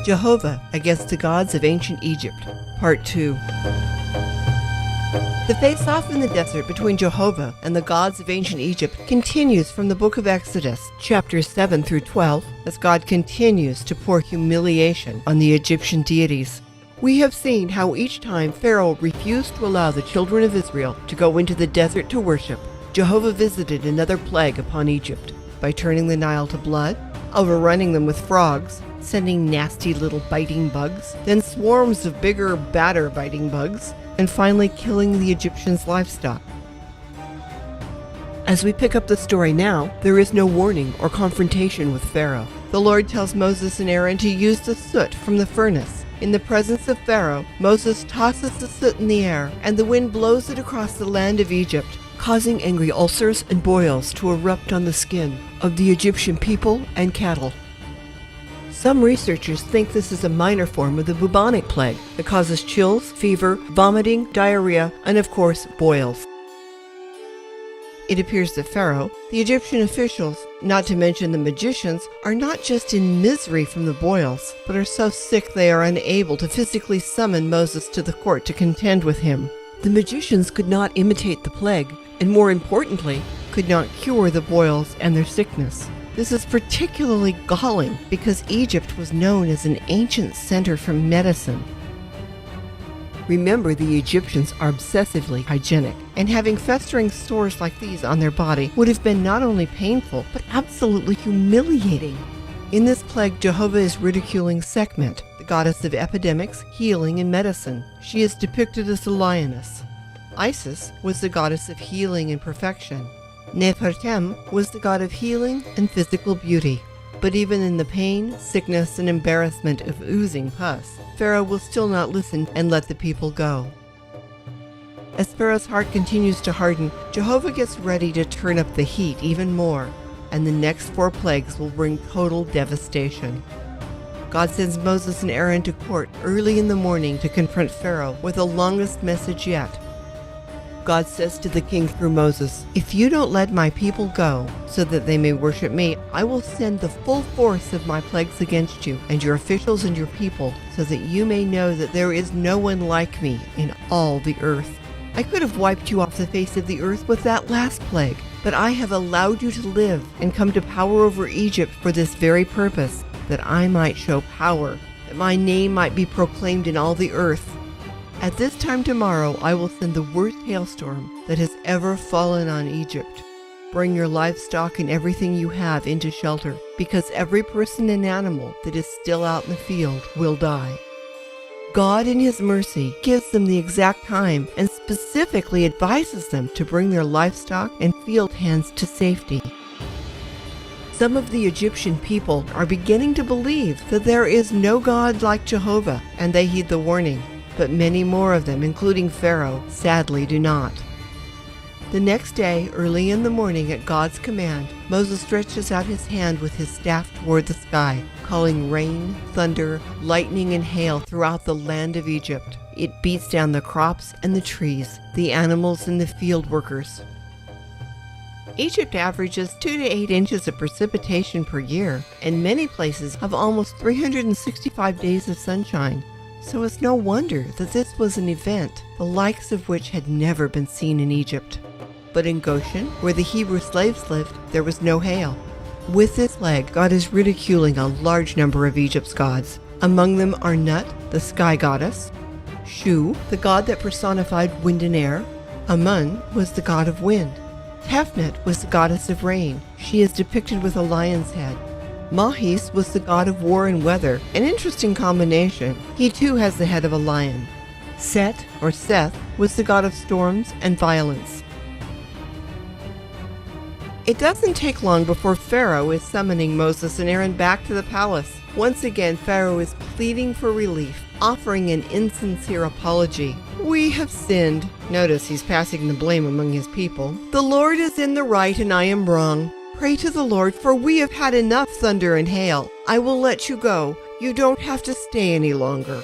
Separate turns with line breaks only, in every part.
Jehovah against the gods of ancient Egypt, Part 2. The face-off in the desert between Jehovah and the gods of ancient Egypt continues from the book of Exodus, chapters 7 through 12, as God continues to pour humiliation on the Egyptian deities. We have seen how each time Pharaoh refused to allow the children of Israel to go into the desert to worship, Jehovah visited another plague upon Egypt by turning the Nile to blood, overrunning them with frogs, sending nasty little biting bugs, then swarms of bigger, badder biting bugs, and finally killing the Egyptians' livestock. As we pick up the story now, there is no warning or confrontation with Pharaoh. The Lord tells Moses and Aaron to use the soot from the furnace. In the presence of Pharaoh, Moses tosses the soot in the air, and the wind blows it across the land of Egypt, causing angry ulcers and boils to erupt on the skin of the Egyptian people and cattle. Some researchers think this is a minor form of the bubonic plague that causes chills, fever, vomiting, diarrhea, and of course, boils. It appears that Pharaoh, the Egyptian officials, not to mention the magicians, are not just in misery from the boils, but are so sick they are unable to physically summon Moses to the court to contend with him. The magicians could not imitate the plague, and more importantly, could not cure the boils and their sickness. This is particularly galling because Egypt was known as an ancient center for medicine. Remember, the Egyptians are obsessively hygienic, and having festering sores like these on their body would have been not only painful, but absolutely humiliating. In this plague, Jehovah is ridiculing Sekhmet, the goddess of epidemics, healing, and medicine. She is depicted as a lioness. Isis was the goddess of healing and perfection. Nefertem was the god of healing and physical beauty. But even in the pain, sickness, and embarrassment of oozing pus, Pharaoh will still not listen and let the people go. As Pharaoh's heart continues to harden, Jehovah gets ready to turn up the heat even more, and the next 4 plagues will bring total devastation. God sends Moses and Aaron to court early in the morning to confront Pharaoh with the longest message yet. God says to the king through Moses, "If you don't let my people go so that they may worship me, I will send the full force of my plagues against you and your officials and your people, so that you may know that there is no one like me in all the earth. I could have wiped you off the face of the earth with that last plague, but I have allowed you to live and come to power over Egypt for this very purpose, that I might show power, that my name might be proclaimed in all the earth. At this time tomorrow I will send the worst hailstorm that has ever fallen on Egypt. Bring your livestock and everything you have into shelter, because every person and animal that is still out in the field will die." God in His mercy gives them the exact time and specifically advises them to bring their livestock and field hands to safety. Some of the Egyptian people are beginning to believe that there is no God like Jehovah, and they heed the warning. But many more of them, including Pharaoh, sadly do not. The next day, early in the morning at God's command, Moses stretches out his hand with his staff toward the sky, calling rain, thunder, lightning, and hail throughout the land of Egypt. It beats down the crops and the trees, the animals and the field workers. Egypt averages 2 to 8 inches of precipitation per year, and many places have almost 365 days of sunshine. So it's no wonder that this was an event, the likes of which had never been seen in Egypt. But in Goshen, where the Hebrew slaves lived, there was no hail. With this plague, God is ridiculing a large number of Egypt's gods. Among them are Nut, the sky goddess; Shu, the god that personified wind and air; Amun was the god of wind; Tefnut was the goddess of rain. She is depicted with a lion's head. Mahis was the god of war and weather, an interesting combination. He too has the head of a lion. Set, or Seth, was the god of storms and violence. It doesn't take long before Pharaoh is summoning Moses and Aaron back to the palace. Once again, Pharaoh is pleading for relief, offering an insincere apology. "We have sinned." Notice he's passing the blame among his people. "The Lord is in the right and I am wrong. Pray to the Lord, for we have had enough thunder and hail. I will let you go. You don't have to stay any longer."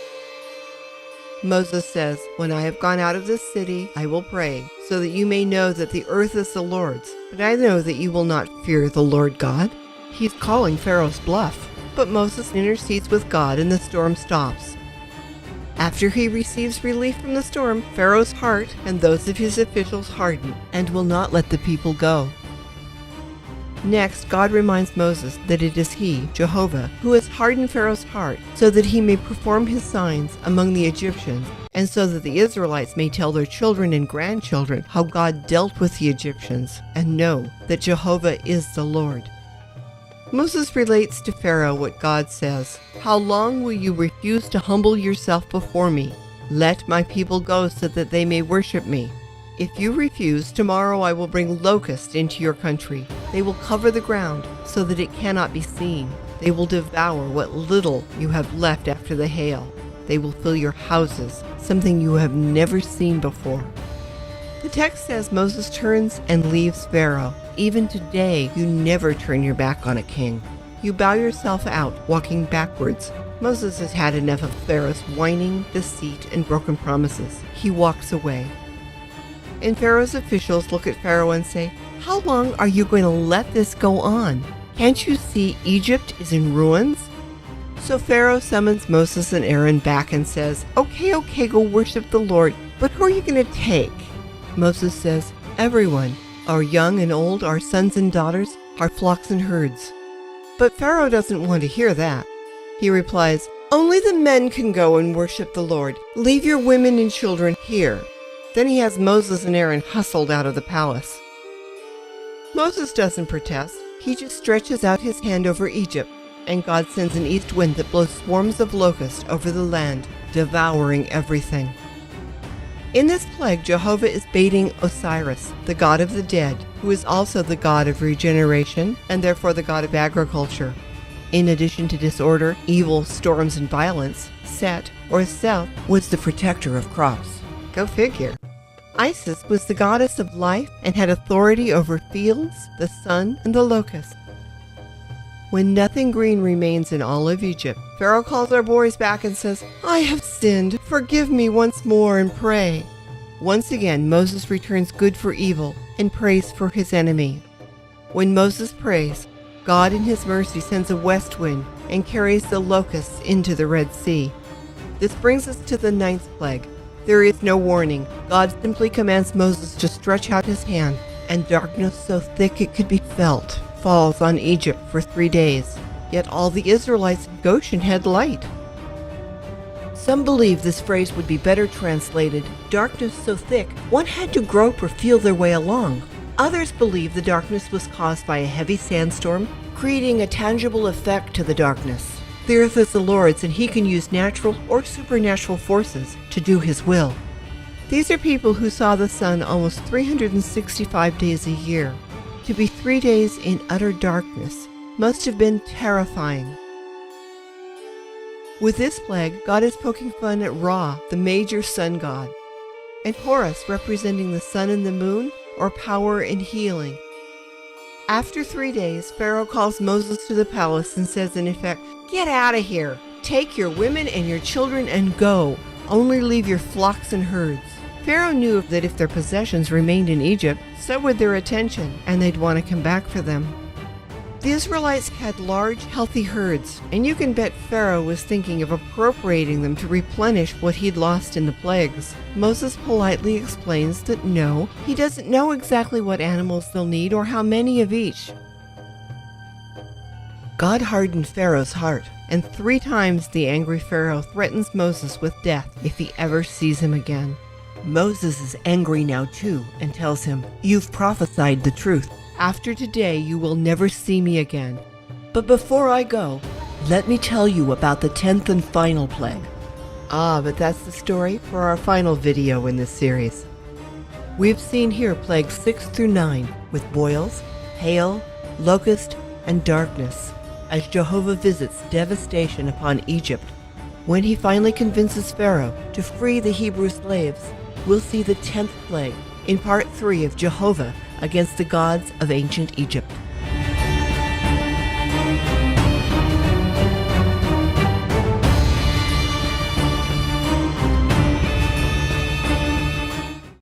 Moses says, "When I have gone out of this city, I will pray, so that you may know that the earth is the Lord's. But I know that you will not fear the Lord God." He's calling Pharaoh's bluff. but Moses intercedes with God and the storm stops. After he receives relief from the storm, Pharaoh's heart and those of his officials harden and will not let the people go. Next, God reminds Moses that it is he, Jehovah, who has hardened Pharaoh's heart so that he may perform his signs among the Egyptians, and so that the Israelites may tell their children and grandchildren how God dealt with the Egyptians and know that Jehovah is the Lord. Moses relates to Pharaoh what God says, "How long will you refuse to humble yourself before me? Let my people go so that they may worship me. If you refuse, tomorrow I will bring locusts into your country. They will cover the ground so that it cannot be seen. They will devour what little you have left after the hail. They will fill your houses, something you have never seen before." The text says Moses turns and leaves Pharaoh. Even today, you never turn your back on a king. You bow yourself out, walking backwards. Moses has had enough of Pharaoh's whining, deceit, and broken promises. He walks away. And Pharaoh's officials look at Pharaoh and say, "How long are you going to let this go on? Can't you see Egypt is in ruins?" So Pharaoh summons Moses and Aaron back and says, Okay, go worship the Lord, but who are you going to take?" Moses says, "Everyone, our young and old, our sons and daughters, our flocks and herds." But Pharaoh doesn't want to hear that. He replies, "Only the men can go and worship the Lord. Leave your women and children here." Then he has Moses and Aaron hustled out of the palace. Moses doesn't protest. He just stretches out his hand over Egypt, and God sends an east wind that blows swarms of locusts over the land, devouring everything. In this plague, Jehovah is baiting Osiris, the god of the dead, who is also the god of regeneration and therefore the god of agriculture. In addition to disorder, evil, storms, and violence, Set, or Seth, was the protector of crops. Go figure. Isis was the goddess of life and had authority over fields, the sun, and the locust. When nothing green remains in all of Egypt, Pharaoh calls our boys back and says, "I have sinned. Forgive me once more and pray." Once again, Moses returns good for evil and prays for his enemy. When Moses prays, God in his mercy sends a west wind and carries the locusts into the Red Sea. This brings us to the 9th plague. There is no warning. God simply commands Moses to stretch out his hand, and darkness so thick it could be felt falls on Egypt for 3 days. Yet all the Israelites in Goshen had light. Some believe this phrase would be better translated, "darkness so thick one had to grope or feel their way along." Others believe the darkness was caused by a heavy sandstorm, creating a tangible effect to the darkness. The earth is the Lord's, and he can use natural or supernatural forces to do his will. These are people who saw the sun almost 365 days a year. To be 3 days in utter darkness must have been terrifying. With this plague, God is poking fun at Ra, the major sun god, and Horus, representing the sun and the moon, or power and healing. After 3 days, Pharaoh calls Moses to the palace and says in effect, "Get out of here. Take your women and your children and go. Only leave your flocks and herds." Pharaoh knew that if their possessions remained in Egypt, so would their attention, and they'd want to come back for them. The Israelites had large, healthy herds, and you can bet Pharaoh was thinking of appropriating them to replenish what he'd lost in the plagues. Moses politely explains that no, he doesn't know exactly what animals they'll need or how many of each. God hardened Pharaoh's heart, and 3 times the angry Pharaoh threatens Moses with death if he ever sees him again. Moses is angry now too and tells him, "You've prophesied the truth. After today you will never see me again. But before I go, let me tell you about the 10th and final plague." But that's the story for our final video in this series. We've seen here plagues 6 through 9 with boils, hail, locust, and darkness, as Jehovah visits devastation upon Egypt. When he finally convinces Pharaoh to free the Hebrew slaves, we'll see the 10th plague in part 3 of Jehovah against the gods of ancient Egypt.